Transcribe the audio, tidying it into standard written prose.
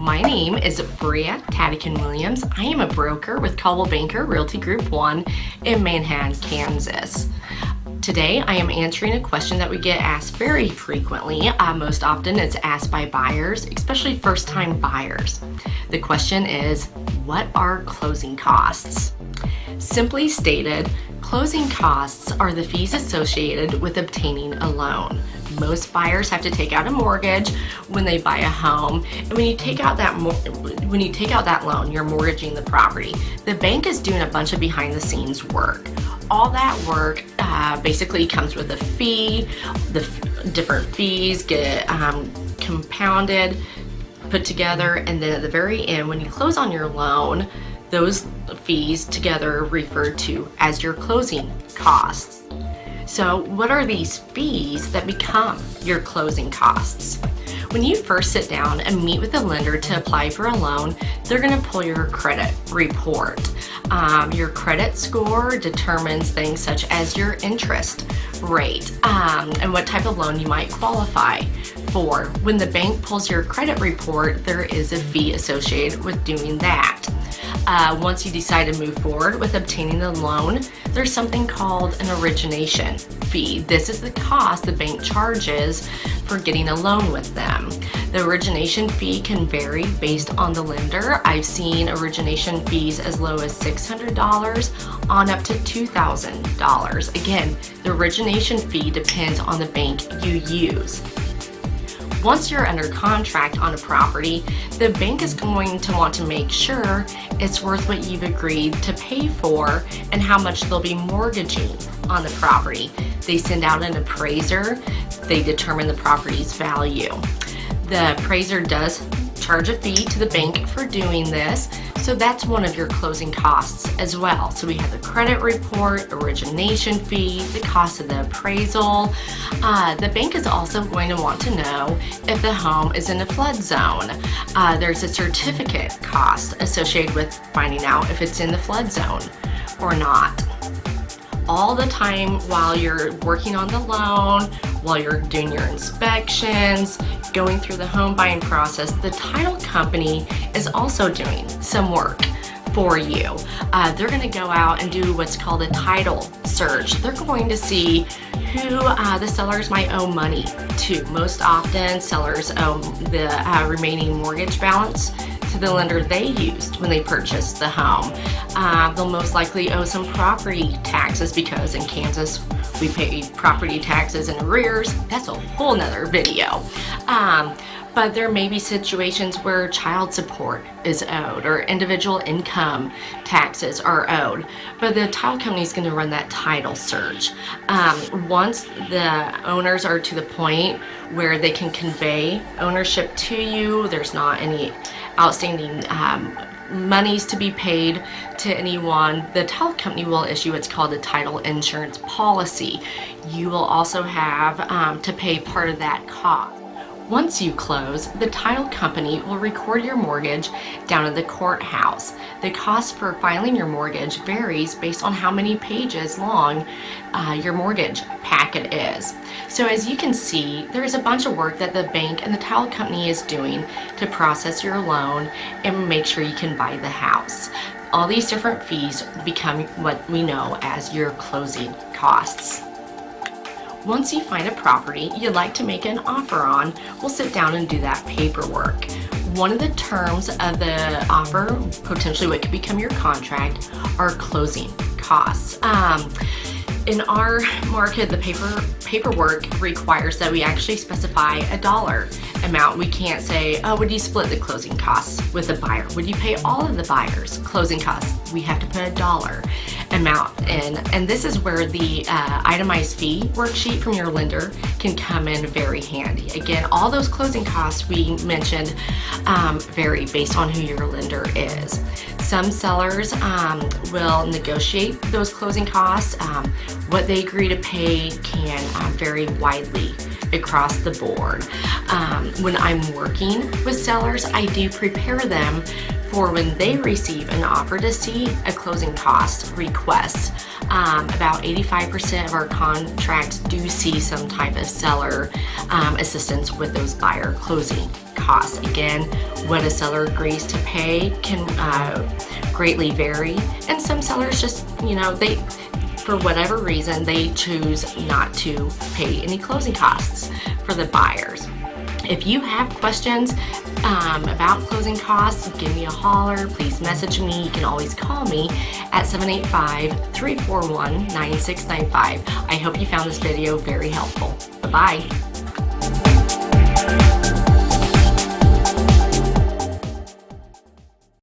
My name is Bria Taddiken-Williams. I am a broker with Coldwell Banker Realty Group 1 in Manhattan, Kansas. Today I am answering a question that we get asked very frequently. Most often it's asked by buyers, especially first-time buyers. The question is, what are closing costs? Simply stated, closing costs are the fees associated with obtaining a loan. Most buyers have to take out a mortgage when they buy a home, and when you take out that loan, you're mortgaging the property. The bank is doing a bunch of behind-the-scenes work. All that work basically comes with a fee. The different fees get compounded, put together, and then at the very end, when you close on your loan, those fees together are referred to as your closing costs. So what are these fees that become your closing costs? When you first sit down and meet with a lender to apply for a loan, they're going to pull your credit report. Your credit score determines things such as your interest rate and what type of loan you might qualify for. When the bank pulls your credit report, there is a fee associated with doing that. Once you decide to move forward with obtaining the loan, there's something called an origination fee. This is the cost the bank charges for getting a loan with them. The origination fee can vary based on the lender. I've seen origination fees as low as $600 on up to $2,000. Again, the origination fee depends on the bank you use. Once you're under contract on a property, the bank is going to want to make sure it's worth what you've agreed to pay for and how much they'll be mortgaging on the property. They send out an appraiser. They determine the property's value. The appraiser does charge a fee to the bank for doing this, so that's one of your closing costs as well. So we have the credit report, origination fee, the cost of the appraisal. The bank is also going to want to know if the home is in a flood zone. There's a certificate cost associated with finding out if it's in the flood zone or not. All the time while you're working on the loan, while you're doing your inspections, going through the home buying process, the title company is also doing some work for you. They're going to go out and do what's called a title search. They're going to see who the sellers might owe money to. Most often, sellers owe the remaining mortgage balance to the lender they used when they purchased the home. They'll most likely owe some property taxes because in Kansas we pay property taxes in arrears. That's a whole nother video. But there may be situations where child support is owed or individual income taxes are owed. But the title company is going to run that title search. Once the owners are to the point where they can convey ownership to you, there's not any outstanding monies to be paid to anyone, the title company will issue what's called a title insurance policy. You will also have to pay part of that cost. Once you close, the title company will record your mortgage down at the courthouse. The cost for filing your mortgage varies based on how many pages long your mortgage packet is. So as you can see, there's a bunch of work that the bank and the title company is doing to process your loan and make sure you can buy the house. All these different fees become what we know as your closing costs. Once you find a property you'd like to make an offer on, we'll sit down and do that paperwork. One of the terms of the offer, potentially what could become your contract, are closing costs. In our market, the paperwork requires that we actually specify a dollar amount. We can't say, oh, would you split the closing costs with the buyer? Would you pay all of the buyer's closing costs? We have to put a dollar amount in. And this is where the itemized fee worksheet from your lender can come in very handy. Again, all those closing costs we mentioned vary based on who your lender is. Some sellers will negotiate those closing costs. What they agree to pay can vary widely across the board. When I'm working with sellers, I do prepare them for when they receive an offer to see a closing cost request. About 85% of our contracts do see some type of seller assistance with those buyer closing costs. Again, what a seller agrees to pay can greatly vary, and some sellers just, for whatever reason, they choose not to pay any closing costs for the buyers. If you have questions about closing costs, give me a holler. Please message me. You can always call me at 785-341-9695. I hope you found this video very helpful. Bye-bye.